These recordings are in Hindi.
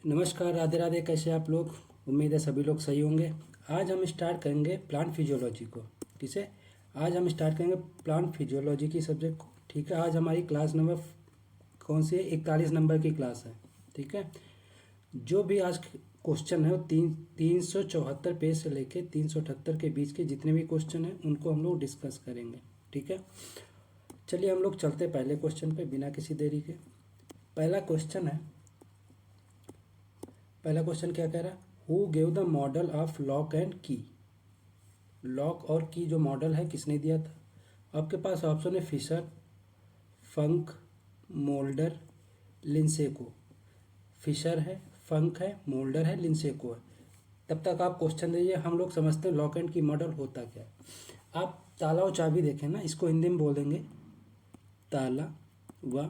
नमस्कार, राधे राधे। कैसे आप लोग? उम्मीद है सभी लोग सही होंगे। आज हम स्टार्ट करेंगे प्लांट फिजियोलॉजी को। किसे? आज हम स्टार्ट करेंगे प्लांट फिजियोलॉजी की सब्जेक्ट को। ठीक है, आज हमारी क्लास नंबर कौन सी है? 41 नंबर की क्लास है। ठीक है, जो भी आज क्वेश्चन है वो 374 पेज से लेके 378 के बीच के जितने भी क्वेश्चन हैं उनको हम लोग डिस्कस करेंगे। ठीक है, चलिए हम लोग चलते पहले क्वेश्चन पे बिना किसी देरी के। पहला क्वेश्चन है, पहला क्वेश्चन क्या कह रहा है? Who gave the model of lock and की? लॉक और की जो मॉडल है किसने दिया था? आपके पास ऑप्शन है फिशर, फंक, मोल्डर, लिंसेको। फिशर है, फंक है, मोल्डर है, लिंसेको है। तब तक आप क्वेश्चन दीजिए, हम लोग समझते हैं लॉक एंड की मॉडल होता क्या है। आप ताला और चाबी देखें ना, इसको हिंदी में बोल देंगे ताला व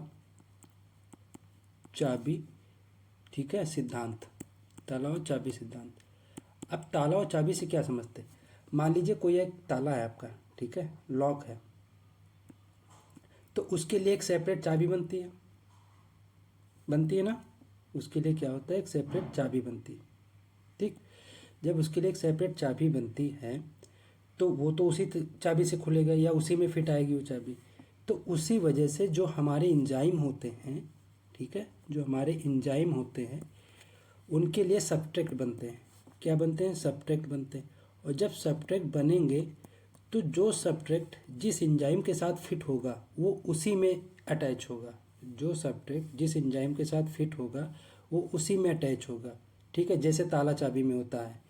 चाबी। ठीक है, सिद्धांत, ताला और चाबी सिद्धांत। अब ताला और चाबी से क्या समझते हैं? मान लीजिए कोई एक ताला है आपका, ठीक है, लॉक है, तो उसके लिए एक सेपरेट चाबी बनती है ना। उसके लिए क्या होता है? एक सेपरेट चाबी बनती है। ठीक, जब उसके लिए एक सेपरेट चाबी बनती है तो वो तो उसी चाबी से खुलेगा या उसी में फिट आएगी वो चाबी। तो उसी वजह से जो हमारे इंजाइम होते हैं, ठीक है, जो हमारे इंजाइम होते हैं उनके लिए सब्सट्रैक्ट बनते हैं। क्या बनते हैं? सब्सट्रैक्ट बनते हैं। और जब सब्सट्रैक्ट बनेंगे तो जो सब्सट्रैक्ट जिस एंजाइम के साथ फिट होगा वो उसी में अटैच होगा। जो सब्सट्रैक्ट जिस एंजाइम के साथ फिट होगा वो उसी में अटैच होगा। ठीक है, जैसे ताला चाबी में होता है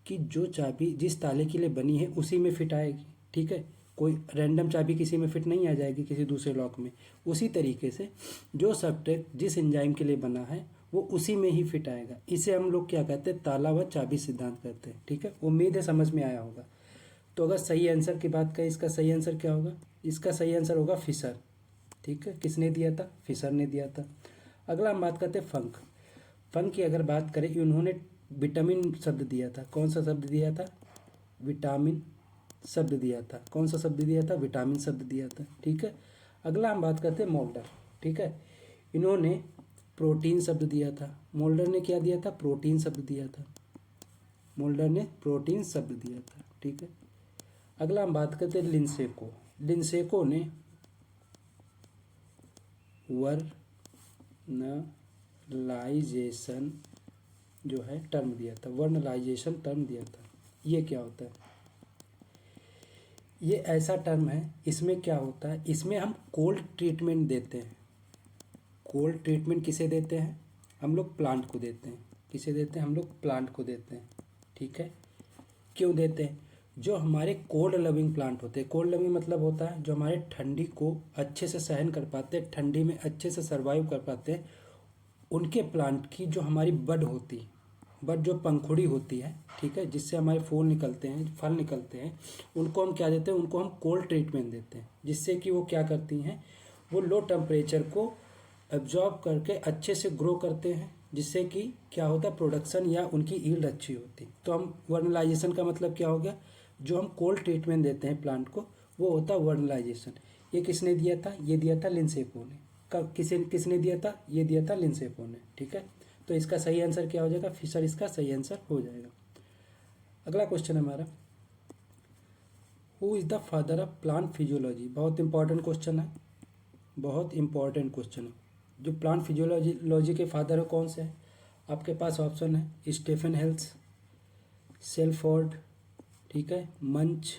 कि जो चाबी जिस ताले के लिए बनी है उसी में फिट आएगी। ठीक है, कोई रैंडम चाबी किसी में फिट नहीं आ जाएगी किसी दूसरे लॉक में। उसी तरीके से जो सब्सट्रैक्ट जिस एंजाइम के लिए बना है वो उसी में ही फिट आएगा। इसे हम लोग क्या कहते हैं? ताला व चाबी सिद्धांत कहते हैं। ठीक है, उम्मीद है समझ में आया होगा। तो अगर सही आंसर की बात करें, इसका सही आंसर क्या होगा? इसका सही आंसर होगा फिशर। ठीक है, किसने दिया था? फिशर ने दिया था। अगला हम बात करते हैं फंक। फंक की अगर बात करें, उन्होंने विटामिन शब्द दिया था। कौन सा शब्द दिया था? विटामिन शब्द दिया था। कौन सा शब्द दिया था? विटामिन शब्द दिया था। ठीक है, अगला हम बात करते हैं मोल्डर। ठीक है, इन्होंने प्रोटीन शब्द दिया था। मोल्डर ने क्या दिया था? प्रोटीन शब्द दिया था। मोल्डर ने प्रोटीन शब्द दिया था। ठीक है, अगला हम बात करते हैं लिंसेको। लिंसेको ने वर्नलाइजेशन जो है टर्म दिया था। वर्नलाइजेशन टर्म दिया था। ये क्या होता है? ये ऐसा टर्म है, इसमें क्या होता है? इसमें हम कोल्ड ट्रीटमेंट देते हैं। कोल्ड ट्रीटमेंट किसे देते हैं? हम लोग प्लांट को देते हैं। किसे देते हैं? हम लोग प्लांट को देते हैं। ठीक है, क्यों देते हैं? जो हमारे कोल्ड लविंग प्लांट होते हैं, कोल्ड लविंग मतलब होता है जो हमारे ठंडी को अच्छे से सहन कर पाते हैं, ठंडी में अच्छे से सर्वाइव कर पाते हैं, उनके प्लांट की जो हमारी बड होती है, बड जो पंखुड़ी होती है, ठीक है, जिससे हमारे फूल निकलते हैं, फल निकलते हैं, उनको हम क्या देते हैं? उनको हम कोल्ड ट्रीटमेंट देते हैं, जिससे कि वो क्या करती हैं? वो लो टेम्परेचर को एब्जॉर्ब करके अच्छे से ग्रो करते हैं, जिससे कि क्या होता है? प्रोडक्शन या उनकी ईल्ड अच्छी होती है। तो हम वर्नलाइजेशन का मतलब क्या हो गया? जो हम कोल्ड ट्रीटमेंट देते हैं प्लांट को वो होता है वर्नलाइजेशन। ये किसने दिया था? ये दिया था लिंसेको ने। किसने दिया था? ये दिया था लिंसेको ने। ठीक है, तो इसका सही आंसर क्या हो जाएगा? फिशर इसका सही आंसर हो जाएगा। अगला क्वेश्चन हमारा, who is the father of plant physiology? बहुत इंपॉर्टेंट क्वेश्चन है, बहुत इंपॉर्टेंट क्वेश्चन है। जो प्लांट फिजियोलॉजी के फादर है कौन से हैं? आपके पास ऑप्शन है स्टीफन हेल्स, सेल्फोर्ड, ठीक है, मंच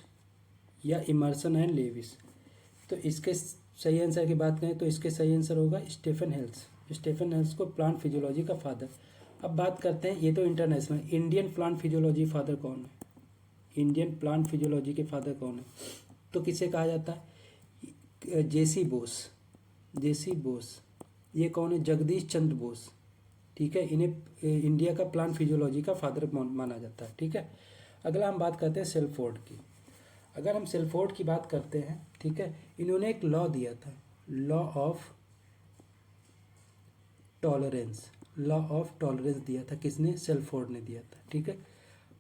या इमर्सन एंड लेविस। तो इसके सही आंसर की बात करें तो इसके सही आंसर होगा स्टीफन हेल्स। स्टीफन हेल्स को प्लांट फिजियोलॉजी का फादर। अब बात करते हैं, ये तो international, Indian plant physiology father कौन है? इंडियन प्लांट फिजियोलॉजी के फादर कौन है? तो किसे कहा जाता है? जेसी बोस। जेसी बोस, ये कौन है? जगदीश चंद्र बोस। ठीक है, इन्हें इंडिया का प्लांट फिजियोलॉजी का फादर माना जाता है। ठीक है, अगला हम बात करते हैं सेल्फोर्ड की। अगर हम सेल्फोर्ड की बात करते हैं, ठीक है, इन्होंने एक लॉ दिया था, law of tolerance. Law of tolerance दिया था। किसने? सेल्फोर्ड ने दिया था। ठीक है,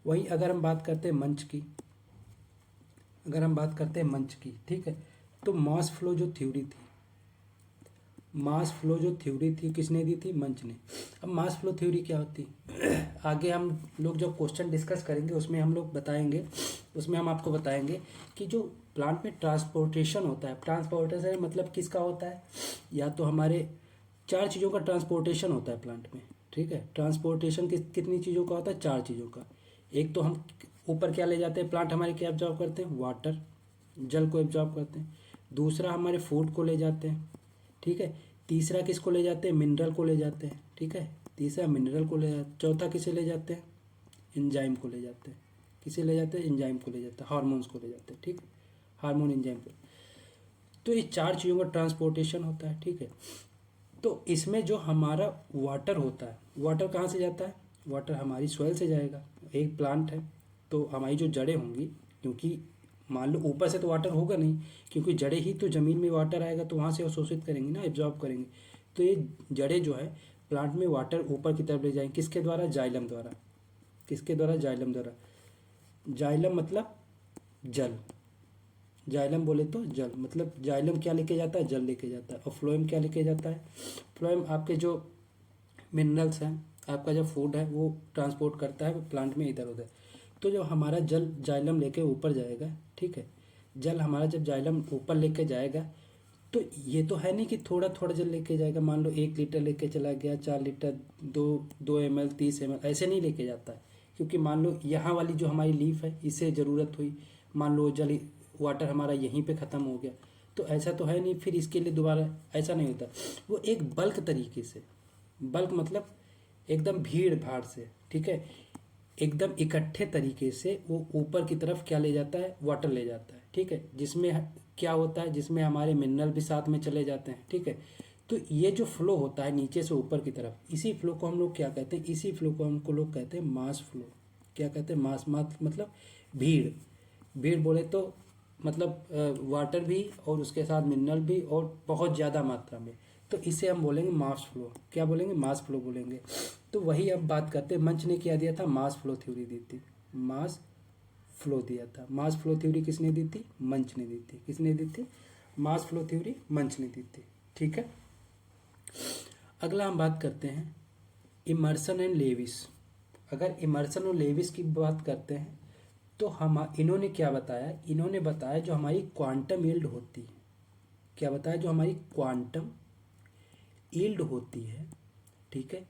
वहीं अगर हम बात करते हैं मंच की, अगर हम बात करते हैं मंच की, ठीक है, तो मास फ्लो जो थ्योरी थी, मास फ्लो जो थ्योरी थी किसने दी थी? मंच ने। अब मास फ्लो थ्योरी क्या होती है आगे हम लोग जब क्वेश्चन डिस्कस करेंगे उसमें हम लोग बताएंगे, उसमें हम आपको बताएंगे कि जो प्लांट में ट्रांसपोर्टेशन होता है, ट्रांसपोर्टेशन मतलब किसका होता है? या तो हमारे 4 चीज़ों का ट्रांसपोर्टेशन होता है प्लांट में, ठीक है। ट्रांसपोर्टेशन कितनी चीज़ों का होता है? 4 चीज़ों का। एक तो हम ऊपर क्या ले जाते हैं, प्लांट हमारे क्या एब्जॉर्ब करते हैं? वाटर, जल को एब्जॉर्ब करते हैं। दूसरा हमारे फूड को ले जाते हैं, ठीक है। तीसरा किसको ले जाते हैं? मिनरल को ले जाते हैं, ठीक है। तीसरा मिनरल को ले जाते, चौथा किसे ले जाते हैं? एंजाइम को ले जाते हैं। किसे ले जाते हैं? एंजाइम को ले जाते हैं, हार्मोन्स को ले जाते हैं, ठीक। हार्मोन एंजाइम को। तो ये 4 चीज़ों का ट्रांसपोर्टेशन होता है, ठीक है। तो इसमें जो हमारा वाटर होता है, वाटर कहाँ से जाता है? वाटर हमारी सॉइल से जाएगा। एक प्लांट है तो हमारी जो जड़ें होंगी, क्योंकि मान लो ऊपर से तो वाटर होगा नहीं, क्योंकि जड़ें ही तो ज़मीन में वाटर आएगा तो वहाँ से अवशोषित करेंगी ना, एब्जॉर्ब करेंगे। तो ये जड़ें जो है प्लांट में वाटर ऊपर की तरफ ले जाएंगे, किसके द्वारा? जाइलम द्वारा। किसके द्वारा? जाइलम द्वारा। जाइलम मतलब जल, जाइलम बोले तो जल, मतलब जाइलम क्या लेके जाता है? जल लेके जाता है। और फ्लोएम क्या लेके जाता है? फ्लोएम आपके जो मिनरल्स हैं, आपका जो फूड है वो ट्रांसपोर्ट करता है प्लांट में इधर उधर। तो जब हमारा जल जाइलम लेके ऊपर जाएगा, ठीक है, जल हमारा जब जाइलम ऊपर लेके जाएगा तो ये तो है नहीं कि थोड़ा थोड़ा जल लेके जाएगा। मान लो 1 लीटर लेके चला गया, 4 लीटर, 2 2 ml, 30 ml, ऐसे नहीं लेके जाता है। क्योंकि मान लो यहाँ वाली जो हमारी लीफ है इसे ज़रूरत हुई, मान लो जल वाटर हमारा यहीं पे ख़त्म हो गया, तो ऐसा तो है नहीं फिर इसके लिए दोबारा, ऐसा नहीं होता। वो एक बल्क तरीके से, बल्क मतलब एकदम भीड़ भाड़ से, ठीक है, एकदम इकट्ठे तरीके से वो ऊपर की तरफ क्या ले जाता है? वाटर ले जाता है, ठीक है। जिसमें क्या होता है? जिसमें हमारे मिनरल भी साथ में चले जाते हैं, ठीक है। तो ये जो फ्लो होता है नीचे से ऊपर की तरफ, इसी फ्लो को हम लोग क्या कहते हैं? इसी फ्लो को हमको लोग कहते हैं मास फ्लो। क्या कहते हैं? मास, मतलब भीड़। भीड़ बोले तो मतलब वाटर भी और उसके साथ मिनरल भी और बहुत ज़्यादा मात्रा में, तो इसे हम बोलेंगे मास फ्लो। क्या बोलेंगे? मास फ्लो बोलेंगे। तो वही अब बात करते हैं, मंच ने क्या दिया था? मास फ्लो थ्योरी दी थी, मास फ्लो दिया था। मास फ्लो थ्योरी किसने दी थी? मंच ने दी थी। किसने दी थी? मास फ्लो थ्योरी मंच ने दी थी, ठीक है। अगला हम बात करते हैं इमर्सन एंड लेविस। अगर इमर्सन और लेविस की बात करते हैं तो हम इन्होंने क्या बताया? इन्होंने बताया जो हमारी क्वांटम यील्ड होती है, क्या बताया? जो हमारी क्वांटम यील्ड होती है, ठीक है,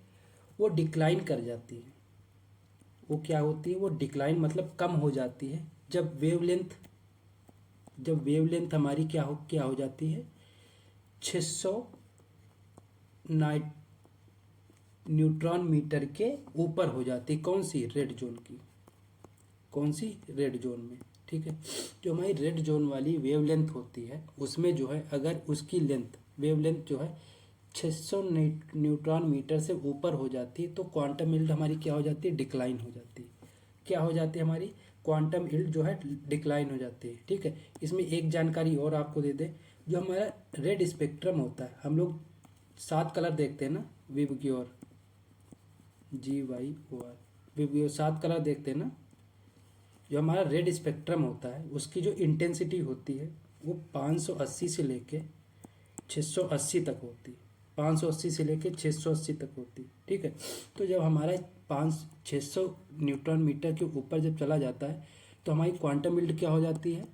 वो डिक्लाइन कर जाती है। वो क्या होती है? वो डिक्लाइन मतलब कम हो जाती है जब वेवलेंथ, हमारी क्या हो जाती है? 600 नाइट न्यूट्रॉन मीटर के ऊपर हो जाती है। कौन सी? रेड जोन की। कौन सी? रेड जोन में, ठीक है। जो हमारी रेड जोन वाली वेवलेंथ होती है उसमें जो है अगर उसकी वेवलेंथ जो है 600 न्यूट्रॉन मीटर से ऊपर हो जाती है तो क्वांटम यील्ड हमारी क्या हो जाती है? डिक्लाइन हो जाती है। क्या हो जाती है? हमारी क्वांटम यील्ड जो है डिक्लाइन हो जाती है, ठीक है। इसमें एक जानकारी और आपको दे दें, जो हमारा रेड स्पेक्ट्रम होता है, हम लोग 7 कलर देखते हैं ना, विबग्योर, GYOR, विबग्योर 7 कलर देखते हैं ना। जो हमारा रेड स्पेक्ट्रम होता है उसकी जो इंटेंसिटी होती है वो 580 से लेके 680 तक होती है। 580 से लेके 680 तक होती है, ठीक है। तो जब हमारा 600 न्यूट्रॉन मीटर के ऊपर जब चला जाता है तो हमारी क्वांटम यील्ड क्या हो जाती है?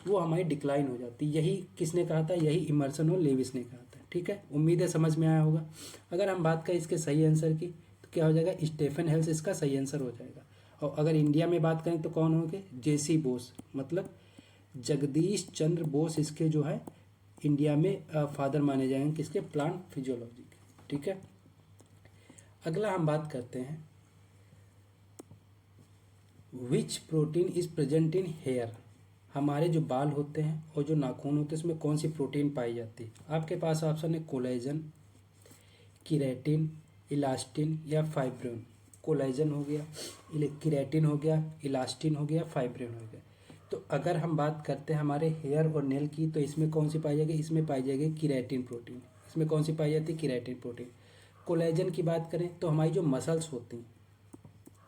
वो हमारी डिक्लाइन हो जाती है। यही किसने कहा था? यही इमर्सन और लेविस ने कहा था, ठीक है। उम्मीद है समझ में आया होगा। अगर हम बात करें इसके सही आंसर की तो क्या हो जाएगा? स्टेफन हेल्स इसका सही आंसर हो जाएगा। और अगर इंडिया में बात करें तो कौन होंगे? JC बोस, मतलब जगदीश चंद्र बोस इसके जो है इंडिया में फादर माने जाएंगे किसके? प्लांट फिजियोलॉजी के, ठीक है। अगला हम बात करते हैं which protein is present in hair. हमारे जो बाल होते हैं और जो नाखून होते हैं उसमें कौन सी प्रोटीन पाई जाती है? आपके पास ऑप्शन है कोलेजन, केराटिन, इलास्टिन या फाइब्रिन। कोलेजन हो गया, केराटिन हो गया, इलास्टिन हो गया, फाइब्रिन हो गया। तो अगर हम बात करते हैं हमारे हेयर और नेल की तो इसमें कौन सी पाई जाएगी? इसमें पाई जाएगी केराटिन प्रोटीन। इसमें कौन सी पाई जाती है? Keratin protein. कोलेजन की बात करें तो हमारी जो मसल्स होती हैं,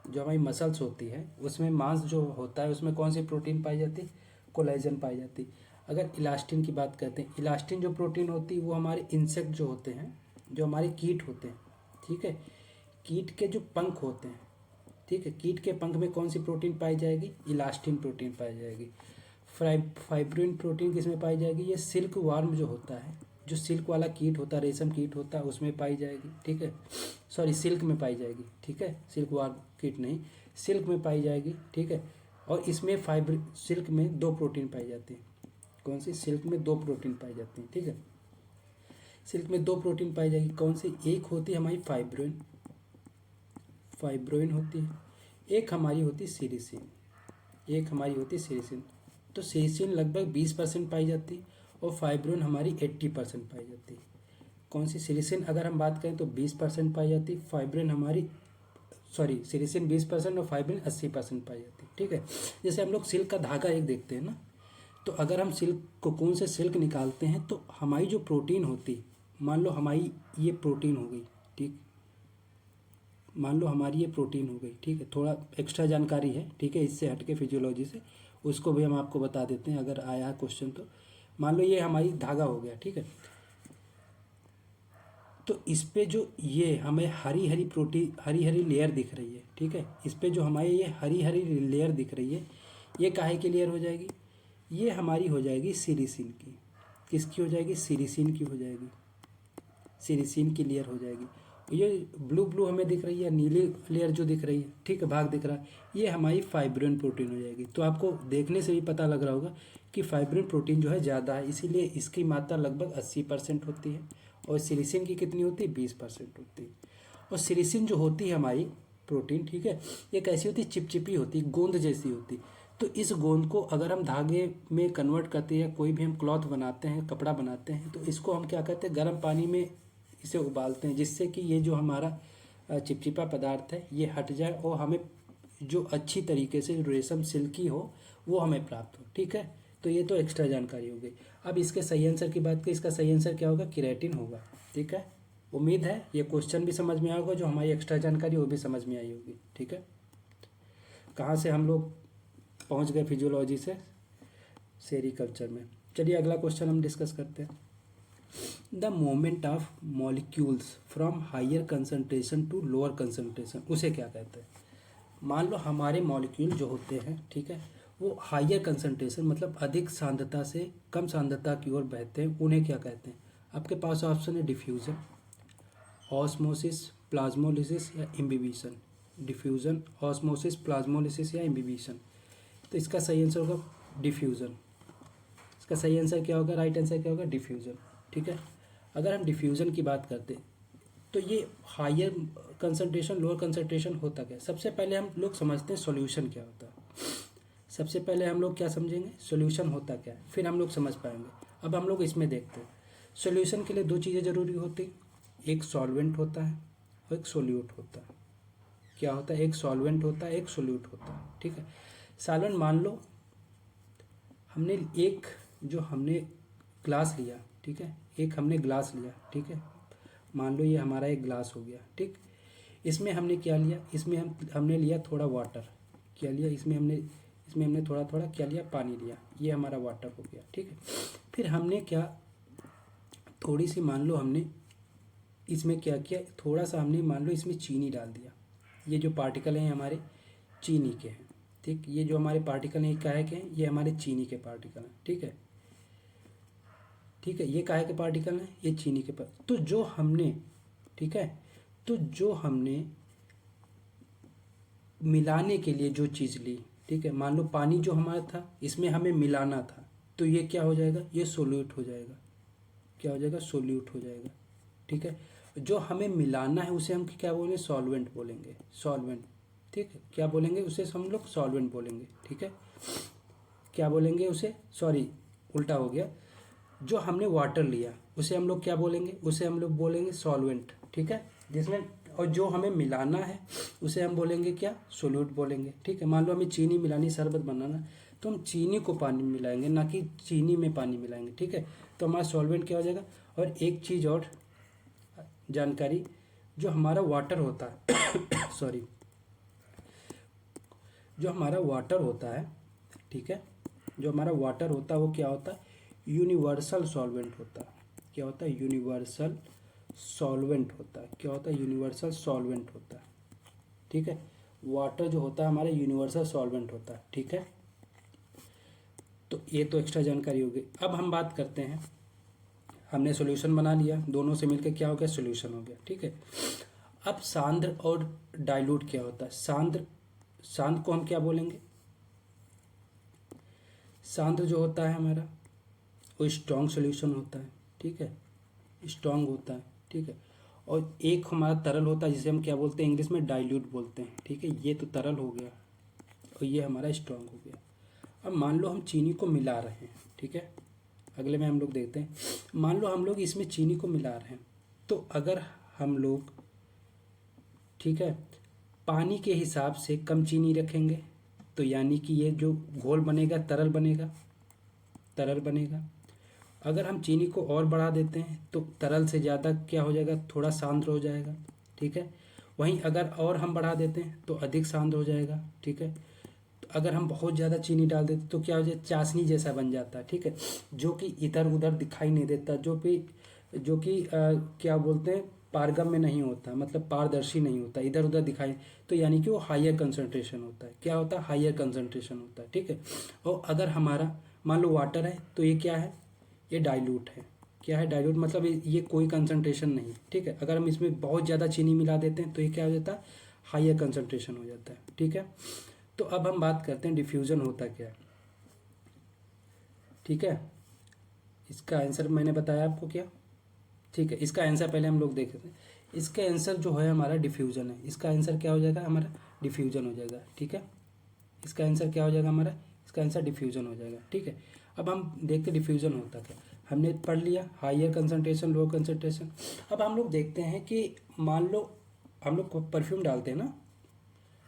जो हमारी मसल्स होती है उसमें मांस जो होता है उसमें कौन सी प्रोटीन पाई जाती है? कोलेजन पाई जाती है। अगर इलास्टिन की बात करते हैं, इलास्टिन जो प्रोटीन होती है वो हमारे इंसेक्ट जो होते हैं, जो हमारे कीट होते हैं, ठीक है, कीट के जो पंख होते हैं, ठीक है, कीट के पंख में कौन सी प्रोटीन पाई जाएगी? इलास्टिन प्रोटीन पाई जाएगी। फाइब्रिन प्रोटीन किसमें पाई जाएगी? ये सिल्क वार्म जो होता है, जो सिल्क वाला कीट होता है, रेशम कीट होता है, उसमें पाई जाएगी, ठीक है, सॉरी सिल्क में पाई जाएगी, ठीक है, सिल्क वार्म कीट नहीं, सिल्क में पाई जाएगी, ठीक है। और इसमें सिल्क में 2 प्रोटीन पाई जाती है। कौन सी? सिल्क में 2 प्रोटीन पाई जाती है, ठीक है, सिल्क में 2 प्रोटीन पाई जाएगी। कौन सी? एक होती है हमारी फाइब्रोइन, फाइब्रोइन होती है, एक हमारी होती है सीरिसिन, एक हमारी होती है सीरिसिन। तो सीरिसिन लगभग 20% पाई जाती है और फाइब्रोइन हमारी 80% पाई जाती है। कौन सी? सीरिसिन अगर हम बात करें तो 20% पाई जाती है, फाइब्रोइन हमारी सीरिसिन 20% और फाइब्रोइन 80% पाई जाती है, ठीक है। जैसे हम लोग सिल्क का धागा एक देखते हैं ना, तो अगर हम सिल्क कोकून से सिल्क निकालते हैं तो हमारी जो प्रोटीन होती, मान लो हमारी ये प्रोटीन हो गई, ठीक, मान लो हमारी ये प्रोटीन हो गई, ठीक है, थोड़ा एक्स्ट्रा जानकारी है, ठीक है, इससे हटके फिजियोलॉजी से, उसको भी हम आपको बता देते हैं अगर आया है क्वेश्चन तो। मान लो ये हमारी धागा हो गया, ठीक है, तो इस पे जो ये हमें हरी हरी प्रोटीन, हरी हरी लेयर दिख रही है, ठीक है, इस पे जो हमारे ये हरी हरी लेयर दिख रही है, ये काहे की लेयर हो जाएगी? ये हमारी हो जाएगी सीरिसिन की। किसकी हो जाएगी? सीरिसिन की हो जाएगी, सीरिसिन की लेयर हो जाएगी। ये ब्लू ब्लू हमें दिख रही है, नीली लेयर जो दिख रही है, ठीक है, भाग दिख रहा है, ये हमारी फाइब्रिन प्रोटीन हो जाएगी। तो आपको देखने से भी पता लग रहा होगा कि फाइब्रिन प्रोटीन जो है ज़्यादा है, इसीलिए इसकी मात्रा लगभग 80% होती है और सीरिसिन की कितनी होती है? 20% होती है। और सीरिसिन जो होती है हमारी प्रोटीन, ठीक है, ये कैसी होती है? चिपचिपी होती है, गोंद जैसी होती। तो इस गोंद को अगर हम धागे में कन्वर्ट करते हैं या कोई भी हम क्लॉथ बनाते हैं, कपड़ा बनाते हैं, तो इसको हम क्या करते हैं? गर्म पानी में इसे उबालते हैं, जिससे कि ये जो हमारा चिपचिपा पदार्थ है ये हट जाए और हमें जो अच्छी तरीके से रेशम सिल्की हो वो हमें प्राप्त हो, ठीक है। तो ये तो एक्स्ट्रा जानकारी हो गई। अब इसके सही आंसर की बात करें, इसका सही आंसर क्या होगा? केराटिन होगा, ठीक है। उम्मीद है ये क्वेश्चन भी समझ में आया होगा, जो हमारी एक्स्ट्रा जानकारी वो भी समझ में आई होगी, ठीक है। कहाँ से हम लोग पहुँच गए फिजियोलॉजी से सेरिकल्चर में। चलिए अगला क्वेश्चन हम डिस्कस करते हैं। The moment of molecules from higher concentration to lower concentration, उसे क्या कहते हैं? मान लो हमारे मॉलिक्यूल जो होते हैं, ठीक है, वो हायर कंसंट्रेशन मतलब अधिक सांद्रता से कम सांद्रता की ओर बहते हैं, उन्हें क्या कहते हैं? आपके पास ऑप्शन है डिफ्यूजन, ऑस्मोसिस, प्लाज्मोलिसिस या इम्बिबिशन। डिफ्यूजन, ऑस्मोसिस, प्लाज्मोलिसिस या इम्बिबिशन। तो इसका सही आंसर होगा डिफ्यूजन। इसका सही आंसर क्या होगा? राइट आंसर क्या होगा? डिफ्यूजन, ठीक है। अगर हम डिफ्यूजन की बात करते हैं तो ये हायर कंसंट्रेशन लोअर कंसंट्रेशन होता क्या है? सबसे पहले हम लोग समझते हैं सॉल्यूशन क्या होता है। सबसे पहले हम लोग क्या समझेंगे? सॉल्यूशन होता क्या है, फिर हम लोग समझ पाएंगे। अब हम लोग इसमें देखते हैं, सॉल्यूशन के लिए 2 चीज़ें जरूरी होती, एक सॉल्वेंट होता है और एक सोल्यूट होता है। क्या होता है? एक सॉल्वेंट होता है, एक सोल्यूट होता है, ठीक है। सॉल्वेंट मान लो हमने हमने ग्लास लिया, ठीक है, एक हमने ग्लास लिया, ठीक है, मान लो ये हमारा एक ग्लास हो गया, ठीक। इसमें हमने क्या लिया? इसमें हमने लिया थोड़ा वाटर, क्या लिया? इसमें हमने थोड़ा थोड़ा क्या लिया? पानी लिया, ये हमारा वाटर हो गया, ठीक है। फिर हमने क्या, थोड़ी सी मान लो हमने इसमें क्या किया, थोड़ा सा हमने मान लो इसमें चीनी डाल दिया। ये जो पार्टिकल हैं हमारे चीनी के हैं, ठीक, ये जो हमारे पार्टिकल हैं काहे के हैं? ये हमारे चीनी के पार्टिकल हैं, ठीक है, ठीक है। ये काहे के पार्टिकल हैं? ये चीनी के तो जो हमने, ठीक है, तो जो हमने मिलाने के लिए जो चीज़ ली, ठीक है, मान लो पानी जो हमारा था इसमें हमें मिलाना था, तो ये क्या हो जाएगा? ये सोल्यूट हो जाएगा। क्या हो जाएगा? सोल्यूट हो जाएगा, ठीक है। जो हमें मिलाना है उसे हम क्या बोलेंगे? सॉल्वेंट बोलेंगे, सॉल्वेंट, ठीक है। क्या बोलेंगे उसे? हम लोग सॉल्वेंट बोलेंगे, ठीक है। क्या बोलेंगे उसे? सॉरी, उल्टा हो गया। जो हमने वाटर लिया उसे हम लोग क्या बोलेंगे? उसे हम लोग बोलेंगे सॉल्वेंट, ठीक है, जिसमें, और जो हमें मिलाना है उसे हम बोलेंगे क्या? सोल्यूट बोलेंगे, ठीक है। मान लो हमें चीनी मिलानी, शरबत बनाना, तो हम चीनी को पानी में मिलाएंगे, ना कि चीनी में पानी मिलाएंगे, ठीक है। तो हमारा सॉल्वेंट क्या हो जाएगा? और एक चीज़ और जानकारी, जो हमारा वाटर होता है सॉरी, जो हमारा वाटर होता है, ठीक है, जो हमारा वाटर होता है वो क्या होता है? यूनिवर्सल सॉल्वेंट होता है। क्या होता है? यूनिवर्सल सॉल्वेंट होता है। क्या होता है? यूनिवर्सल सॉल्वेंट होता है। ठीक है, वाटर जो होता है हमारा यूनिवर्सल सॉल्वेंट होता है। ठीक है, तो ये तो एक्स्ट्रा जानकारी होगी। अब हम बात करते हैं, हमने सॉल्यूशन बना लिया, दोनों से मिलकर क्या हो गया? सॉल्यूशन हो गया। ठीक है, अब सांद्र और डाइल्यूट क्या होता है? सांद्र को हम क्या बोलेंगे? सांद्र जो होता है हमारा वो स्ट्रॉन्ग सॉल्यूशन होता है। ठीक है, स्ट्रॉन्ग होता है। ठीक है, और एक हमारा तरल होता है जिसे हम क्या बोलते हैं? इंग्लिश में डाइल्यूट बोलते हैं। ठीक है, ये तो तरल हो गया और ये हमारा स्ट्रॉन्ग हो गया। अब मान लो हम चीनी को मिला रहे हैं। ठीक है, अगले में हम लोग देखते हैं, मान लो हम लोग इसमें चीनी को मिला रहे हैं, तो अगर हम लोग, ठीक है, पानी के हिसाब से कम चीनी रखेंगे तो यानी कि ये जो घोल बनेगा तरल बनेगा, तरल बनेगा। अगर हम चीनी को और बढ़ा देते हैं तो तरल से ज़्यादा क्या हो जाएगा? थोड़ा सांद्र हो जाएगा। ठीक है, वहीं अगर और हम बढ़ा देते हैं तो अधिक सांद्र हो जाएगा। ठीक है, तो अगर हम बहुत ज़्यादा चीनी डाल देते तो क्या हो जाए? चाशनी जैसा बन जाता है। ठीक है, जो कि इधर उधर दिखाई नहीं देता, जो कि क्या बोलते हैं, पारगम में नहीं होता, मतलब पारदर्शी नहीं होता, इधर उधर दिखाई, तो यानी कि वो हायर कंसंट्रेशन होता है। क्या होता है? हायर कंसंट्रेशन होता है। ठीक है, और अगर हमारा मान लो वाटर है तो ये क्या है? ये डाइल्यूट है। क्या है? डाइल्यूट, मतलब ये कोई कंसंट्रेशन नहीं। ठीक है, अगर हम इसमें बहुत ज़्यादा चीनी मिला देते हैं तो ये क्या हो जाता है? हायर कंसंट्रेशन हो जाता है। ठीक है, तो अब हम बात करते हैं डिफ्यूज़न होता क्या है। ठीक है, इसका आंसर मैंने बताया आपको क्या। ठीक है, इसका आंसर पहले हम लोग देखते हैं। इसका आंसर जो है हमारा डिफ्यूज़न है। इसका आंसर क्या हो जाएगा? हमारा डिफ्यूज़न हो जाएगा। ठीक है, इसका आंसर क्या हो जाएगा हमारा? इसका आंसर डिफ्यूज़न हो जाएगा। ठीक है, अब हम देखते हैं डिफ्यूज़न होता क्या। हमने पढ़ लिया हायर कंसंट्रेशन, लो कंसंट्रेशन। अब हम लोग देखते हैं कि मान लो हम लोग परफ्यूम डालते हैं ना,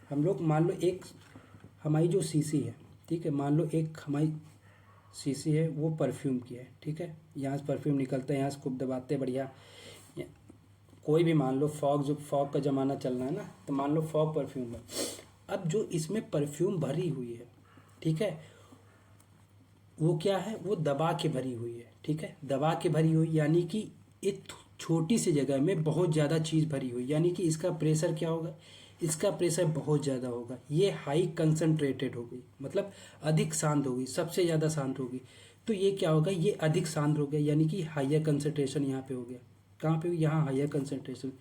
हम लोग मान लो एक हमारी जो शीशी है, ठीक है, मान लो एक हमारी शीशी है वो परफ्यूम की है। ठीक है, यहाँ से परफ्यूम निकलता है, यहाँ से खूब दबाते हैं बढ़िया। कोई भी मान लो फॉग का ज़माना चल रहा है ना, तो मान लो फॉग परफ्यूम है। अब जो इसमें परफ्यूम भरी हुई है, ठीक है, वो क्या है? वो दबा के भरी हुई है। ठीक है, दबा के भरी हुई यानी कि एक छोटी सी जगह में बहुत ज़्यादा चीज़ भरी हुई, यानी कि इसका प्रेशर क्या होगा? इसका प्रेशर बहुत ज़्यादा होगा। ये हाई कंसंट्रेटेड होगी, मतलब अधिक शांत होगी, सबसे ज़्यादा शांत होगी। तो ये क्या होगा? ये अधिक शांत हो गया, यानी कि हायर कंसंट्रेशन यहाँ पे हो गया। कहाँ पे? यहाँ हायर कंसंट्रेशन।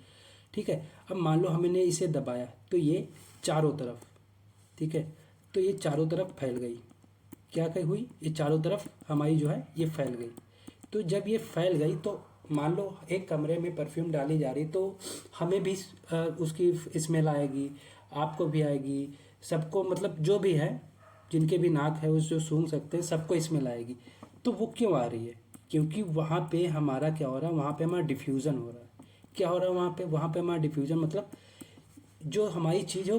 ठीक है, अब मान लो हमने इसे दबाया तो ये चारों तरफ, ठीक है, तो ये चारों तरफ फैल गई। क्या कही हुई? ये चारों तरफ हमारी जो है ये फैल गई। तो जब ये फैल गई तो मान लो एक कमरे में परफ्यूम डाली जा रही, तो हमें भी उसकी स्मेल आएगी, आपको भी आएगी, सबको, मतलब जो भी है, जिनके भी नाक है उस जो सूंघ सकते हैं, सबको स्मेल आएगी। तो वो क्यों आ रही है? क्योंकि वहाँ पे हमारा क्या हो रहा है? वहाँ पे हमारा डिफ्यूज़न हो रहा है। क्या हो रहा है वहाँ पे? वहाँ पे हमारा डिफ्यूज़न, मतलब जो हमारी चीज़ है वो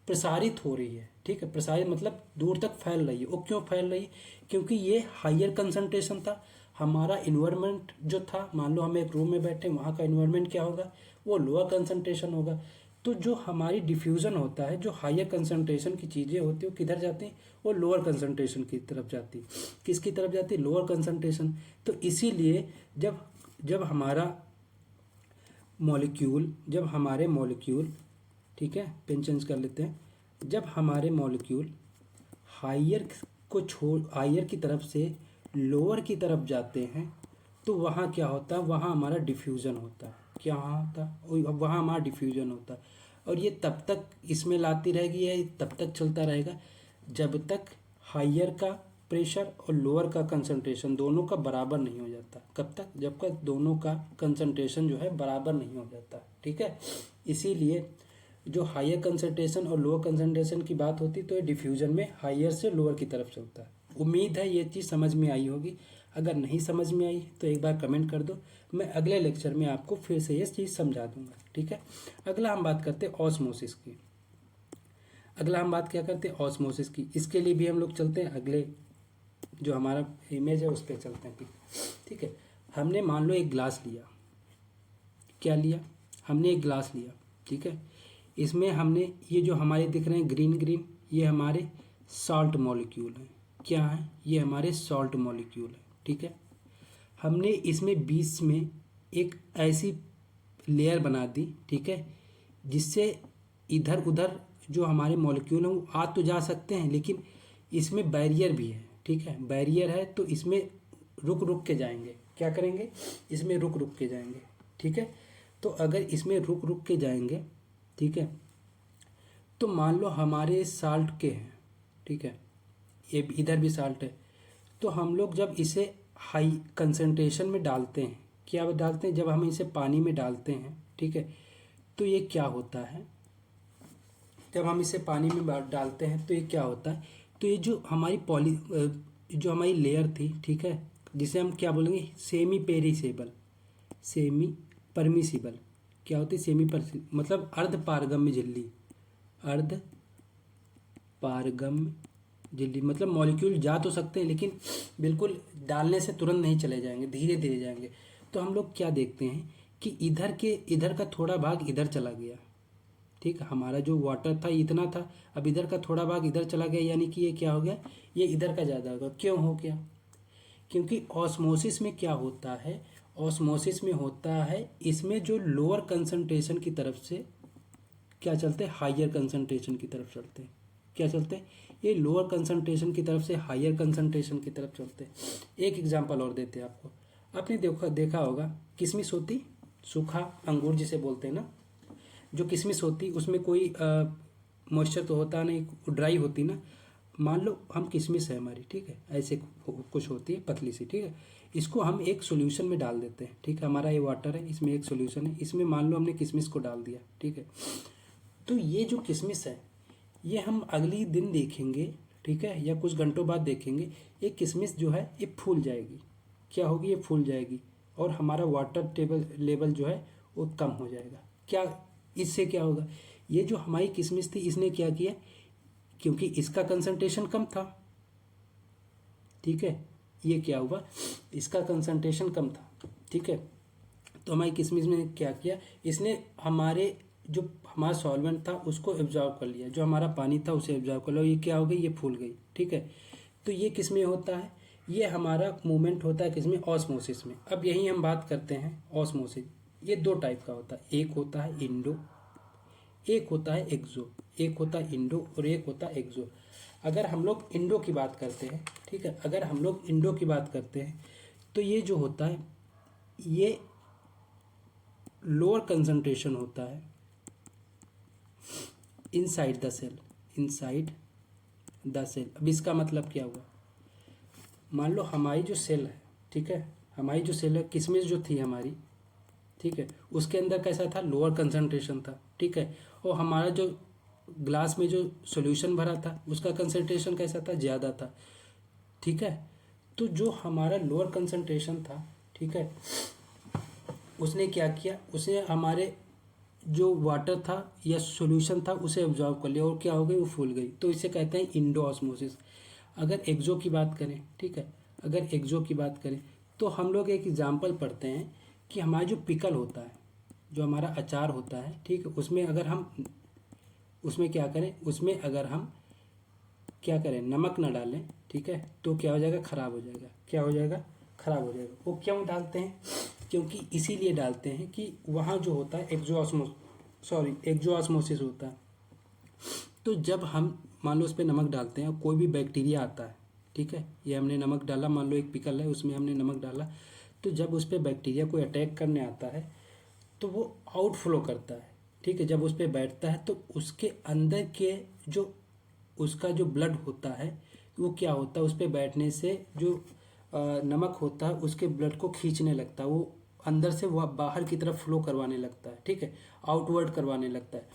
प्रसारित हो रही है। ठीक है, प्रसारित मतलब दूर तक फैल रही है। वो क्यों फैल रही है? क्योंकि ये हायर कंसंट्रेशन था। हमारा इन्वायरमेंट जो था, मान लो हम एक रूम में बैठे, वहाँ का इन्वायरमेंट क्या होगा? वो लोअर कंसंट्रेशन होगा। तो जो हमारी डिफ्यूज़न होता है, जो हायर कंसंट्रेशन की चीज़ें होती हैं वो किधर जाती हैं? वो लोअर कंसंट्रेशन की तरफ जाती है। किसकी तरफ जाती है? Lower concentration. तो इसीलिए जब जब हमारा हमारे मॉलिक्यूल, ठीक है, पेन चेंज कर लेते हैं, जब हमारे मॉलिक्यूल हायर की तरफ से लोअर की तरफ जाते हैं तो वहाँ क्या होता है? वहाँ हमारा डिफ्यूज़न होता है। क्या होता है? वहाँ हमारा डिफ्यूज़न होता है। और ये तब तक इसमें लाती रहेगी, या तब तक चलता रहेगा जब तक हायर का प्रेशर और लोअर का कंसंट्रेशन दोनों का बराबर नहीं हो जाता। कब तक? जब तक दोनों का कंसंट्रेशन जो है बराबर नहीं हो जाता। ठीक है, इसीलिए जो हायर कंसंट्रेशन और लोअर कंसंट्रेशन की बात होती तो ये डिफ्यूज़न में हायर से लोअर की तरफ चलता है। उम्मीद है ये चीज़ समझ में आई होगी। अगर नहीं समझ में आई तो एक बार कमेंट कर दो, मैं अगले लेक्चर में आपको फिर से ये चीज़ समझा दूंगा। ठीक है, अगला हम बात करते हैं ऑस्मोसिस की। अगला हम बात क्या करते हैं? ऑस्मोसिस की। इसके लिए भी हम लोग चलते हैं, अगले जो हमारा इमेज है उस पर चलते हैं। ठीक है, हमने मान लो एक ग्लास लिया। क्या लिया? हमने एक ग्लास लिया। ठीक है, इसमें हमने ये जो हमारे दिख रहे हैं ग्रीन ग्रीन, ये हमारे सॉल्ट मॉलिक्यूल हैं। क्या है? ये हमारे सॉल्ट मॉलिक्यूल है। ठीक है, हमने इसमें बीच में एक ऐसी लेयर बना दी, ठीक है, जिससे इधर उधर जो हमारे मॉलिक्यूल हैं वो आ तो जा सकते हैं, लेकिन इसमें बैरियर भी है, ठीक है, बैरियर है तो इसमें रुक रुक के जाएंगे, क्या करेंगे, इसमें रुक रुक के जाएंगे, ठीक है। तो अगर इसमें रुक रुक के जाएंगे, ठीक है, तो मान लो हमारे साल्ट के हैं, ठीक है, ये इधर भी साल्ट है, तो हम लोग जब इसे हाई कंसंट्रेशन में डालते हैं, क्या डालते हैं, जब हम इसे पानी में डालते हैं, ठीक है, तो ये क्या होता है, जब हम इसे पानी में डालते हैं तो ये क्या होता है, तो ये जो हमारी जो हमारी लेयर थी, ठीक है, जिसे हम क्या बोलेंगे, सेमी पेरिसेबल, सेमी परमिसिबल, क्या होती है, सेमी मतलब अर्ध पारगम्य झिल्ली, अर्ध पारगम्य झिल्ली, मतलब मॉलिक्यूल जा तो सकते हैं लेकिन बिल्कुल डालने से तुरंत नहीं चले जाएंगे, धीरे धीरे जाएंगे। तो हम लोग क्या देखते हैं कि इधर का थोड़ा भाग इधर चला गया, ठीक है, हमारा जो वाटर था इतना था, अब इधर का थोड़ा भाग इधर चला गया, यानी कि ये क्या हो गया, ये इधर का ज़्यादा होगा। क्यों हो गया, क्योंकि ऑस्मोसिस में क्या होता है, ऑस्मोसिस में होता है इसमें जो लोअर कंसंट्रेशन की तरफ से क्या चलते हैं, हायर कंसंट्रेशन की तरफ चलते हैं, क्या चलते हैं, ये लोअर कंसंट्रेशन की तरफ से हायर कंसंट्रेशन की तरफ चलते हैं। एक एग्जांपल और देते हैं आपको, आपने देखा होगा किशमिश होती, सूखा अंगूर जिसे बोलते हैं ना, जो किशमिश होती उसमें कोई मॉइस्चर तो होता नहीं, ड्राई होती ना, मान लो हम किशमिश है हमारी, ठीक है, ऐसे कुछ होती है पतली सी, ठीक है, इसको हम एक सॉल्यूशन में डाल देते हैं, ठीक है, हमारा ये वाटर है, इसमें एक सॉल्यूशन है, इसमें मान लो हमने किशमिश को डाल दिया, ठीक है, तो ये जो किशमिश है ये हम अगली दिन देखेंगे, ठीक है, या कुछ घंटों बाद देखेंगे, ये किशमिश जो है ये फूल जाएगी, क्या होगी, ये फूल जाएगी, और हमारा वाटर लेवल जो है वो कम हो जाएगा। क्या इससे क्या होगा, ये जो हमारी किशमिश थी इसने क्या किया, क्योंकि इसका कंसंट्रेशन कम था, ठीक है, ये क्या हुआ, इसका कंसंट्रेशन कम था, ठीक है, तो हमारी किशमिश ने क्या किया, इसने जो हमारा सॉल्वेंट था उसको एब्जॉर्ब कर लिया, जो हमारा पानी था उसे एब्जॉर्ब कर लिया, ये क्या हो गई, ये फूल गई, ठीक है। तो ये किस में होता है, ये हमारा मूवमेंट होता है किसमें, ऑस्मोसिस में। अब यही हम बात करते हैं ऑस्मोसिस, ये दो टाइप का होता है, एक होता है इंडो, एक होता है एक्सो, एक होता है इंडो और एक होता है एक्सो। अगर हम लोग इंडो की बात करते हैं, ठीक है, अगर हम लोग इंडो की बात करते हैं तो ये जो होता है ये लोअर कंसंट्रेशन होता है inside the cell, inside the cell. अब इसका मतलब क्या हुआ, मान लो हमारी जो सेल है, ठीक है, हमारी जो सेल है, किशमिश जो थी हमारी, ठीक है, उसके अंदर कैसा था, लोअर कंसंट्रेशन था, ठीक है, और हमारा जो ग्लास में जो सॉल्यूशन भरा था उसका कंसंट्रेशन कैसा था, ज़्यादा था, ठीक है। तो जो हमारा लोअर कंसंट्रेशन था, ठीक है, उसने क्या किया, उसने हमारे जो वाटर था या सॉल्यूशन था उसे एब्जॉर्ब कर लिया और क्या हो गई, वो फूल गई। तो इसे कहते हैं इंडो ऑस्मोसिस। अगर एक्सो की बात करें, ठीक है, अगर एक्सो की बात करें तो हम लोग एक एग्जांपल पढ़ते हैं कि हमारा जो पिकल होता है, जो हमारा अचार होता है, ठीक है, उसमें अगर हम उसमें क्या करें, उसमें अगर हम क्या करें, नमक ना डालें, ठीक है, तो क्या हो जाएगा, ख़राब हो जाएगा, क्या हो जाएगा, ख़राब हो जाएगा। वो क्यों डालते हैं, क्योंकि इसीलिए डालते हैं कि वहाँ जो होता है एक्सोऑस्मोसिस होता है। तो जब हम मान लो उस पर नमक डालते हैं, कोई भी बैक्टीरिया आता है, ठीक है, ये हमने नमक डाला, मान लो एक पिकल है उसमें हमने नमक डाला, तो जब उस पर बैक्टीरिया कोई अटैक करने आता है तो वो आउटफ्लो करता है, ठीक है, जब उस पर बैठता है तो उसके अंदर के जो उसका जो ब्लड होता है वो क्या होता है, उस पर बैठने से जो नमक होता है उसके ब्लड को खींचने लगता है, वो अंदर से वो बाहर की तरफ फ्लो करवाने लगता है, ठीक है, आउटवर्ड करवाने लगता है।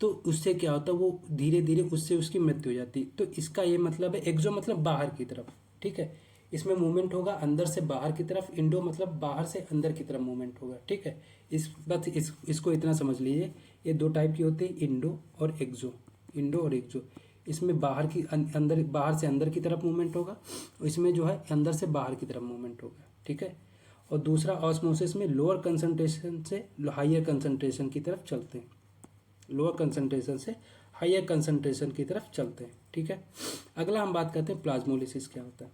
तो उससे क्या होता है, वो धीरे धीरे उससे उसकी मृत्यु हो जाती है। तो इसका ये मतलब है, एक्सो मतलब बाहर की तरफ, ठीक है, इसमें मूवमेंट होगा अंदर से बाहर की तरफ, इंडो मतलब बाहर से अंदर की तरफ मूवमेंट होगा, ठीक है। इसको इतना समझ लीजिए, ये दो टाइप की होती है, इंडो और एक्सो, इंडो और एक्सो। इसमें बाहर से अंदर की तरफ मूवमेंट होगा, इसमें जो है अंदर से बाहर की तरफ मूवमेंट होगा, ठीक है। और दूसरा ऑस्मोसिस में लोअर कंसंट्रेशन से हायर कंसंट्रेशन की तरफ चलते हैं, लोअर कंसंट्रेशन से हायर कंसंट्रेशन की तरफ चलते हैं, ठीक है। अगला हम बात करते हैं प्लाज्मोलिसिस क्या होता है,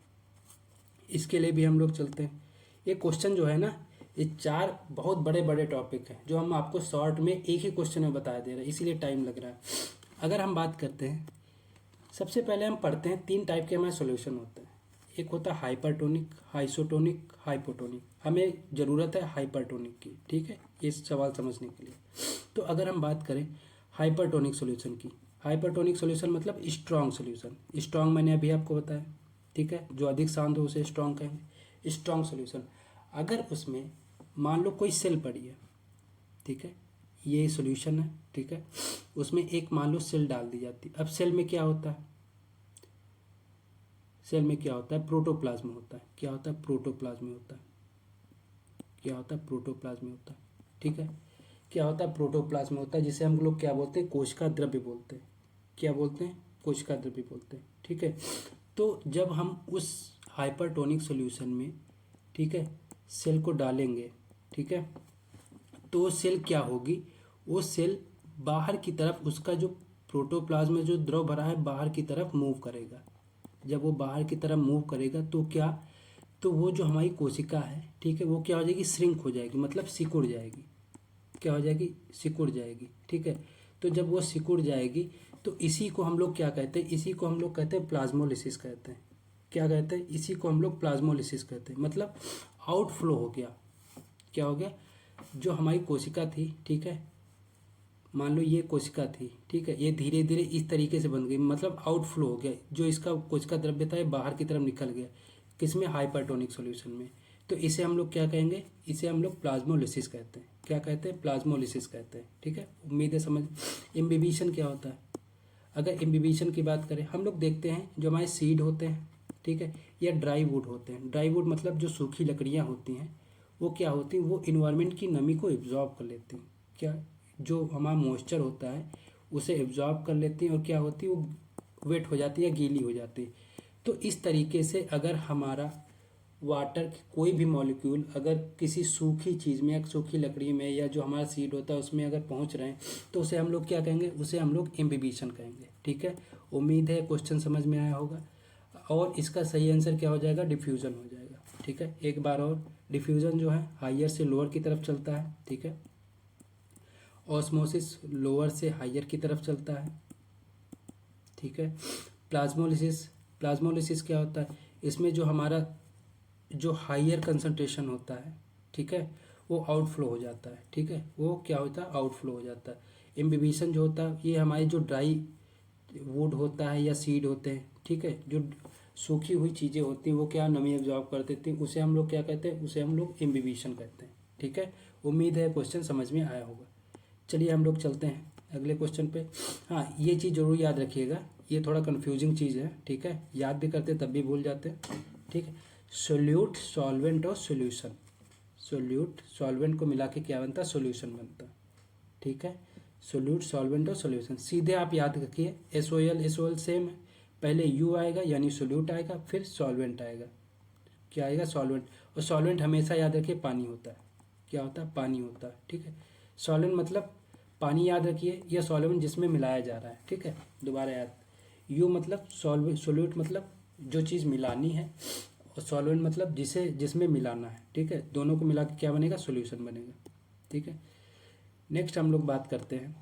इसके लिए भी हम लोग चलते हैं। ये क्वेश्चन जो है ना, ये 4 बहुत बड़े बड़े टॉपिक हैं जो हम आपको शॉर्ट में एक ही क्वेश्चन में बता दे रहे हैं, इसीलिए टाइम लग रहा है। अगर हम बात करते हैं, सबसे पहले हम पढ़ते हैं 3 टाइप के हमारे सॉल्यूशन होते हैं। एक होता है हाइपरटोनिक, आइसोटोनिक, हाइपोटोनिक। हमें ज़रूरत है हाइपरटोनिक की, ठीक है, ये सवाल समझने के लिए। तो अगर हम बात करें हाइपरटोनिक सॉल्यूशन की, हाइपरटोनिक सॉल्यूशन मतलब स्ट्रॉन्ग सॉल्यूशन। स्ट्रॉन्ग मैंने अभी आपको बताया, ठीक है, जो अधिक शांत हो उसे स्ट्रॉन्ग कहेंगे। स्ट्रॉन्ग सॉल्यूशन, अगर उसमें मान लो कोई सेल पड़ी है, ठीक है, ये सॉल्यूशन है, ठीक है, उसमें एक मान लो सेल डाल दी जाती है। अब सेल में क्या होता है, सेल में क्या होता है, प्रोटोप्लाज्म होता है। क्या होता है, प्रोटोप्लाज्म होता है। क्या होता है, प्रोटोप्लाज्म होता है, ठीक है। क्या होता है, प्रोटोप्लाज्म होता है, जिसे हम लोग क्या बोलते हैं, कोशिका द्रव्य बोलते हैं। क्या बोलते हैं, कोशिका द्रव्य बोलते हैं, ठीक है। तो जब हम उस हाइपरटोनिक सॉल्यूशन में, ठीक है, सेल को डालेंगे, ठीक है, तो वो सेल क्या होगी, वो सेल बाहर की तरफ, उसका जो प्रोटोप्लाज्म में जो द्रव भरा है बाहर की तरफ मूव करेगा। जब वो बाहर की तरफ मूव करेगा तो क्या, तो वो जो हमारी कोशिका है, ठीक है, वो क्या हो जाएगी, श्रिंक हो जाएगी, मतलब सिकुड़ जाएगी। क्या हो जाएगी, सिकुड़ जाएगी, ठीक है। तो जब वो सिकुड़ जाएगी तो इसी को हम लोग क्या कहते हैं, इसी को हम लोग कहते हैं प्लाज्मोलिसिस कहते हैं। क्या कहते हैं, इसी को हम लोग प्लाज्मोलिसिस कहते हैं, मतलब आउटफ्लो हो गया। क्या हो गया, जो हमारी कोशिका थी, ठीक है, मान लो ये कोशिका थी, ठीक है, ये धीरे धीरे इस तरीके से बन गई, मतलब आउटफ्लो हो गया, जो इसका कोशिका द्रव्य था ये बाहर की तरफ निकल गया। किसमें, हाइपरटोनिक सॉल्यूशन में। तो इसे हम लोग क्या कहेंगे, इसे हम लोग प्लाज्मोलिसिस कहते हैं। क्या कहते हैं, प्लाज्मोलिसिस कहते हैं, ठीक है। उम्मीद है समझ। इम्बिबिशन क्या होता है, अगर इम्बिबिशन की बात करें, हम लोग देखते हैं जो हमारे सीड होते हैं, ठीक है, या ड्राई वुड होते हैं। ड्राई वुड मतलब जो सूखी लकड़ियाँ होती हैं, वो क्या होती हैं, वो इन्वायरमेंट की नमी को एब्जॉर्ब कर लेती हैं। क्या, जो हमारा मॉइस्चर होता है उसे एब्जॉर्ब कर लेती हैं, और क्या होती है, वो वेट हो जाती है या गीली हो जाती है। तो इस तरीके से अगर हमारा वाटर कोई भी मॉलिक्यूल अगर किसी सूखी चीज़ में या सूखी लकड़ी में या जो हमारा सीड होता है उसमें अगर पहुंच रहे हैं, तो उसे हम लोग क्या कहेंगे, उसे हम लोग इम्बिबिशन कहेंगे, ठीक है। उम्मीद है क्वेश्चन समझ में आया होगा। और इसका सही आंसर क्या हो जाएगा, डिफ्यूज़न हो जाएगा, ठीक है। एक बार और, डिफ्यूज़न जो है हायर से लोअर की तरफ चलता है, ठीक है। ऑस्मोसिस लोअर से हायर की तरफ चलता है, ठीक है। प्लाज्मोलिसिस, प्लाज्मोलिसिस क्या होता है, इसमें जो हमारा जो हायर कंसंट्रेशन होता है, ठीक है, वो आउटफ्लो हो जाता है, ठीक है, वो क्या होता है, आउटफ्लो हो जाता है। इम्बिबिशन जो होता है, ये हमारी जो ड्राई वुड होता है या सीड होते हैं, ठीक है, जो सूखी हुई चीज़ें होती हैं वो क्या नमी एब्जॉर्ब कर देती हैं, उसे हम लोग क्या कहते हैं, उसे हम लोग इम्बिबिशन कहते हैं, ठीक है। उम्मीद है क्वेश्चन समझ में आया होगा। चलिए हम लोग चलते हैं अगले क्वेश्चन पे। हाँ, ये चीज़ जरूर याद रखिएगा, ये थोड़ा कन्फ्यूजिंग चीज़ है, ठीक है, याद भी करते तब भी भूल जाते हैं, ठीक है। सोल्यूट, सॉल्वेंट और सोल्यूशन, सोल्यूट सॉल्वेंट को मिला के क्या बनता है, सोल्यूशन बनता है, ठीक है। सोल्यूट, सॉल्वेंट और सोल्यूशन सीधे आप याद रखिए, एस ओ एल सेम है, पहले यू आएगा यानी सोल्यूट आएगा, फिर सॉल्वेंट आएगा। क्या आएगा, सॉल्वेंट। और सॉल्वेंट हमेशा याद रखिए पानी होता है। क्या होता है, पानी होता है, ठीक है। सॉल्वेंट मतलब पानी याद रखिए, या सॉल्वेंट जिसमें मिलाया जा रहा है, ठीक है। दोबारा याद, यू मतलब सोल्यूट मतलब जो चीज़ मिलानी है, और सॉल्वेंट मतलब जिसे जिसमें मिलाना है, ठीक है। दोनों को मिला के क्या बनेगा, सॉल्यूशन बनेगा, ठीक है। नेक्स्ट हम लोग बात करते हैं,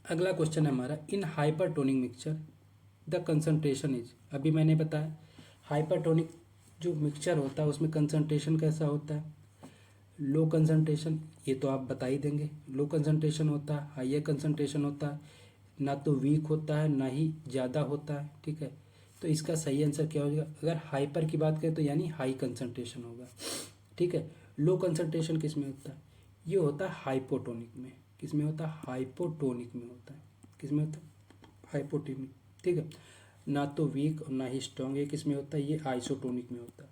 अगला क्वेश्चन है हमारा, in hypertonic mixture the concentration is. अभी मैंने बताया हाइपरटोनिक जो मिक्सचर होता है उसमें कंसंट्रेशन कैसा होता है, लो कंसंट्रेशन, ये तो आप बता ही देंगे। लो कंसंट्रेशन होता है, हाइयर कंसंट्रेशन होता है, ना तो वीक होता है ना ही ज़्यादा होता है, ठीक है। तो इसका सही आंसर क्या हो जाएगा, अगर हाइपर की बात करें तो यानी हाई कंसंट्रेशन होगा, ठीक है। लो कंसंट्रेशन किस में होता है, ये होता है हाइपोटोनिक में। किस में होता है, हाइपोटोनिक में होता है। किस में होता है, हाइपोटोनिक, ठीक है। ना तो वीक और ना ही स्ट्रॉन्ग, ये किस में होता है, ये आइसोटोनिक में होता है।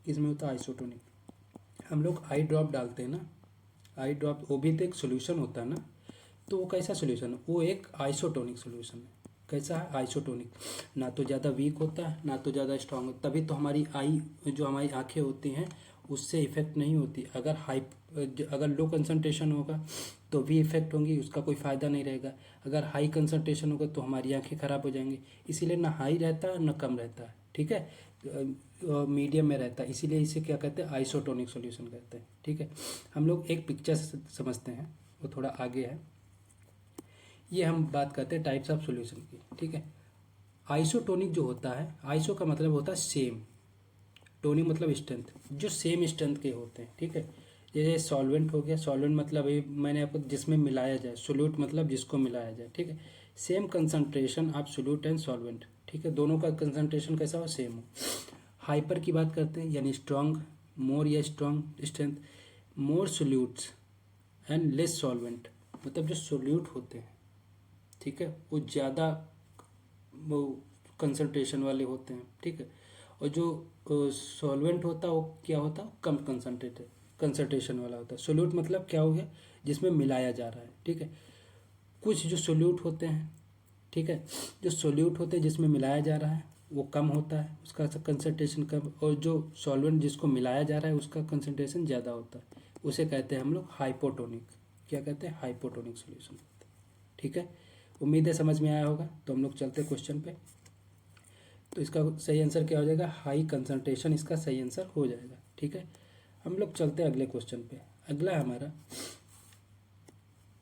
किस में होता है, आइसोटोनिक। हम लोग आई ड्रॉप डालते हैं ना, आई ड्रॉप, वो भी तो एक सोल्यूशन होता है ना, तो वो कैसा सोल्यूशन है, वो एक आइसोटोनिक सोल्यूशन है। कैसा है, आइसोटोनिक, ना तो ज़्यादा वीक होता है ना तो ज़्यादा स्ट्रांग होता है, तभी तो हमारी आई जो हमारी आंखें होती हैं उससे इफेक्ट नहीं होती। अगर लो कंसंट्रेशन होगा तो भी इफेक्ट होंगी, उसका कोई फ़ायदा नहीं रहेगा। अगर हाई कंसंट्रेशन होगा तो हमारी आंखें ख़राब हो जाएंगी, इसीलिए ना हाई रहता है ना कम रहता है, ठीक है, मीडियम में रहता है, इसीलिए इसे क्या कहते हैं, आइसोटोनिक सॉल्यूशन कहते हैं। ठीक है, हम लोग एक पिक्चर से समझते हैं, वो थोड़ा आगे है। ये हम बात करते हैं टाइप्स ऑफ सॉल्यूशन की। ठीक है, आइसोटोनिक जो होता है, आइसो का मतलब होता है सेम, टोनिक मतलब स्ट्रेंथ, जो सेम स्ट्रेंथ के होते हैं। ठीक है, जैसे सॉल्वेंट हो गया, सॉल्वेंट मतलब ये मैंने आपको जिसमें मिलाया जाए, सोल्यूट मतलब जिसको मिलाया जाए। ठीक है, same concentration of solute and solvent. ठीक है, दोनों का कंसंट्रेशन कैसा हो, सेम हो। हाइपर की बात करते हैं, यानी स्ट्रॉन्ग, मोर या strong strength, more solutes and less solvent, मतलब जो सोल्यूट होते हैं, ठीक है, वो ज़्यादा वो कंसंट्रेशन वाले होते हैं। ठीक है, और जो सॉल्वेंट होता है वो क्या होता है, कम कंसंट्रेशन वाला होता है। सोल्यूट मतलब क्या हो गया, जिसमें मिलाया जा रहा है। ठीक है, कुछ जो सोल्यूट होते हैं, ठीक है, जो सोल्यूट होते हैं जिसमें मिलाया जा रहा है वो कम होता है, उसका कंसंट्रेशन कम, और जो सॉल्वेंट जिसको मिलाया जा रहा है उसका कंसंट्रेशन ज़्यादा होता है, उसे कहते हैं हम लोग हाइपोटोनिक। क्या कहते हैं, हाइपोटोनिक सोल्यूशन। ठीक है, उम्मीद है समझ में आया होगा। तो हम लोग चलते हैं क्वेश्चन पे। तो इसका सही आंसर क्या हो जाएगा, हाई कंसंट्रेशन इसका सही आंसर हो जाएगा। ठीक है, हम लोग चलते हैं अगले क्वेश्चन पे। अगला है हमारा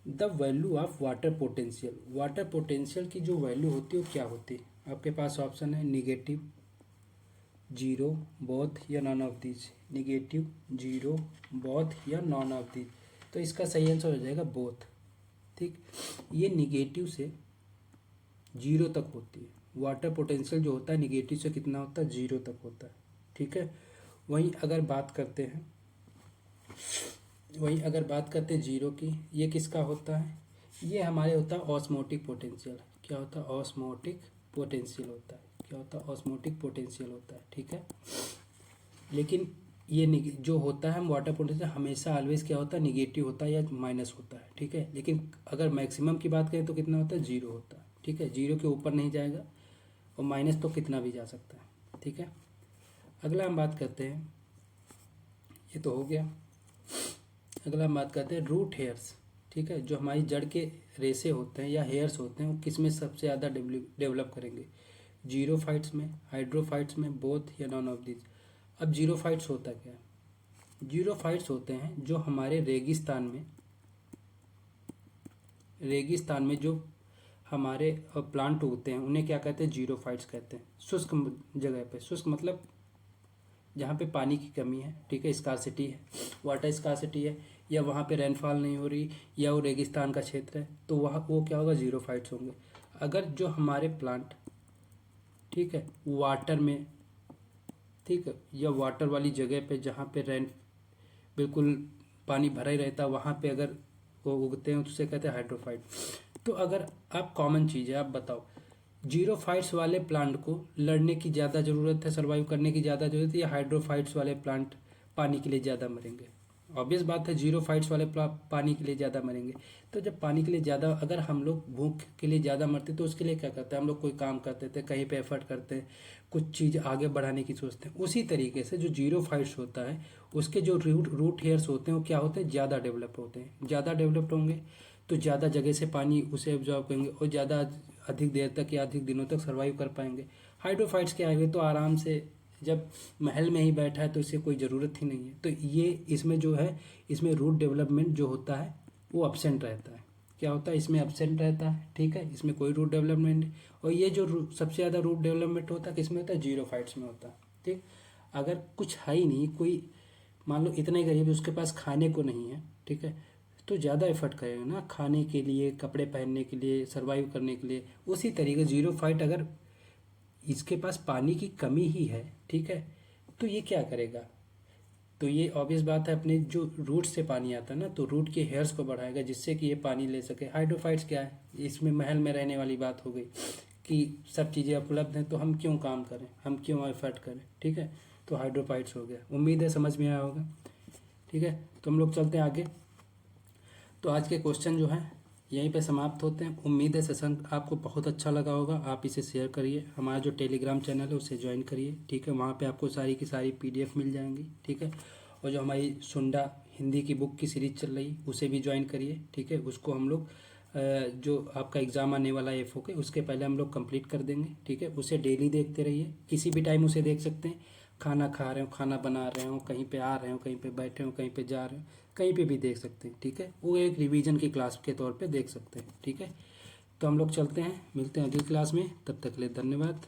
the value of water potential. Water potential की जो वैल्यू होती है वो क्या होती है, आपके पास ऑप्शन है निगेटिव, जीरो, बोथ या none of these. Negative, zero, both या नॉन ऑफ दीज। तो इसका सही आंसर हो जाएगा बोथ। ठीक, ये निगेटिव से जीरो तक होती है। वाटर पोटेंशियल जो होता है निगेटिव से कितना होता है, जीरो तक होता है। ठीक है, वहीं अगर बात करते हैं जीरो की, ये किसका होता है, ये हमारे होता है ऑस्मोटिक पोटेंशियल। क्या होता है, ऑस्मोटिक पोटेंशियल होता है। क्या होता है, ऑस्मोटिक पोटेंशियल होता है। ठीक है, लेकिन ये जो होता है हम वाटर पोटेंशियल हमेशा ऑलवेज क्या होता है, निगेटिव होता है या माइनस होता है। ठीक है, लेकिन अगर मैक्सिमम की बात करें तो कितना होता है, जीरो होता है। ठीक है, जीरो के ऊपर नहीं जाएगा, और माइनस तो कितना भी जा सकता है। ठीक है, अगला हम बात करते हैं, ये तो हो गया। अगला हम बात करते हैं रूट हेयर्स। ठीक है, जो हमारी जड़ के रेशे होते हैं या हेयर्स होते हैं वो किस में सबसे ज़्यादा डेवलप करेंगे, जीरोफाइट्स में, हाइड्रोफाइट्स में, बोथ या नॉन ऑफ दिस। अब जीरोफाइट्स होता क्या है, जीरोफाइट्स होते हैं जो हमारे रेगिस्तान में जो हमारे प्लांट उगते हैं उन्हें क्या कहते हैं, जीरोफाइट्स कहते हैं। शुष्क जगह पे, शुष्क मतलब जहाँ पे पानी की कमी है, ठीक है, स्कार्सिटी है, वाटर स्कार्सिटी है, या वहाँ पे रेनफॉल नहीं हो रही, या वो रेगिस्तान का क्षेत्र है, तो वहाँ वो क्या होगा, जीरोफाइट्स होंगे। अगर जो हमारे प्लांट, ठीक है, वाटर में, ठीक है, या वाटर वाली जगह पे जहाँ पे बिल्कुल पानी भरा ही रहता है वहाँ पे अगर वो उगते हैं तो उसे कहते हैं हाइड्रोफाइट। तो अगर आप कॉमन चीज़ है, आप बताओ जीरोफाइट्स वाले प्लांट को लड़ने की ज़्यादा ज़रूरत है, सर्वाइव करने की ज़्यादा ज़रूरत है, या हाइड्रोफाइट्स वाले प्लांट पानी के लिए ज़्यादा मरेंगे। ऑब्वियस बात है, जीरोफाइट्स वाले पानी के लिए ज़्यादा मरेंगे। तो जब पानी के लिए ज़्यादा, अगर हम लोग भूख के लिए ज़्यादा मरते तो उसके लिए क्या करते हैं, हम लोग कोई काम करते थे, कहीं पे एफर्ट करते हैं, कुछ चीज़ आगे बढ़ाने की सोचते हैं। उसी तरीके से जो जीरोफाइट्स होता है उसके जो रूट हेयर्स होते हैं वो क्या होते हैं, ज़्यादा डेवलप होते हैं। ज़्यादा डेवलप्ड होंगे तो ज़्यादा जगह से पानी उसे एब्जॉर्ब करेंगे और ज़्यादा अधिक देर तक या अधिक दिनों तक सर्वाइव कर पाएंगे। हाइड्रोफाइट्स क्या है, तो आराम से जब महल में ही बैठा है तो इसे कोई ज़रूरत ही नहीं है। तो ये इसमें जो है, इसमें रूट डेवलपमेंट जो होता है वो एब्सेंट रहता है। क्या होता है, इसमें एब्सेंट रहता है। ठीक है, इसमें कोई रूट डेवलपमेंट नहीं। और ये जो सबसे ज़्यादा रूट डेवलपमेंट होता है किसमें होता है, जीरोफाइट्स में होता है। ठीक, अगर कुछ है ही नहीं, कोई मान लो इतना ही गरीब उसके पास खाने को नहीं है, ठीक है, तो ज़्यादा एफर्ट करेगा ना खाने के लिए, कपड़े पहनने के लिए, सर्वाइव करने के लिए। उसी तरीके जीरोफाइट अगर इसके पास पानी की कमी ही है, ठीक है, तो ये क्या करेगा, तो ये ऑब्वियस बात है, अपने जो रूट से पानी आता है ना, तो रूट के हेयर्स को बढ़ाएगा जिससे कि ये पानी ले सके। हाइड्रोफाइट्स क्या है, इसमें महल में रहने वाली बात हो गई कि सब चीज़ें उपलब्ध हैं तो हम क्यों काम करें, हम क्यों एफर्ट करें। ठीक है, तो हाइड्रोफाइट्स हो गया। उम्मीद है समझ में आया होगा। ठीक है, तो हम लोग चलते हैं आगे। तो आज के क्वेश्चन जो हैं यहीं पे समाप्त होते हैं। उम्मीद है सेशन आपको बहुत अच्छा लगा होगा। आप इसे शेयर करिए, हमारा जो टेलीग्राम चैनल है उसे ज्वाइन करिए। ठीक है, वहाँ पे आपको सारी की सारी PDF मिल जाएंगी। ठीक है, और जो हमारी सुंडा हिंदी की बुक की सीरीज चल रही उसे भी ज्वाइन करिए। ठीक है, उसको हम लोग जो आपका एग्ज़ाम आने वाला है एफ के, उसके पहले हम लोग कंप्लीट कर देंगे। ठीक है, उसे डेली देखते रहिए, किसी भी टाइम उसे देख सकते हैं। खाना खा रहे हो, खाना बना रहे हो, कहीं पे आ रहे हो, कहीं पे बैठे हो, कहीं पे जा रहे हो, कहीं पे भी देख सकते हैं। ठीक है, वो एक रिवीजन की क्लास के तौर पे देख सकते हैं। ठीक है, तो हम लोग चलते हैं, मिलते हैं अगली क्लास में, तब तक के लिए धन्यवाद।